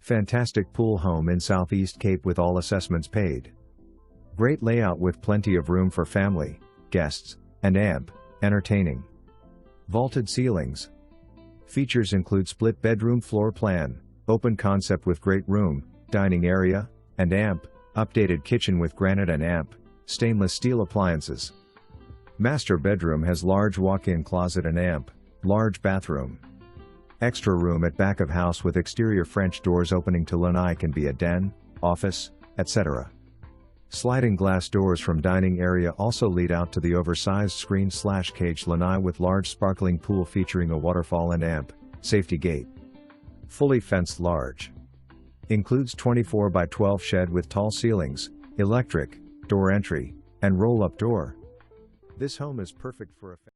Fantastic pool home in Southeast Cape with all assessments paid. Great layout with plenty of room for family, guests, and entertaining. Vaulted ceilings. Features include split bedroom floor plan, open concept with great room, dining area, and updated kitchen with granite and stainless steel appliances. Master bedroom has large walk-in closet and large bathroom. Extra room at back of house with exterior French doors opening to lanai can be a den, office, etc. Sliding glass doors from dining area also lead out to the oversized screen/cage lanai with large sparkling pool featuring a waterfall and safety gate. Fully fenced large. Includes 24 by 12 shed with tall ceilings, electric, door entry, and roll-up door. This home is perfect for a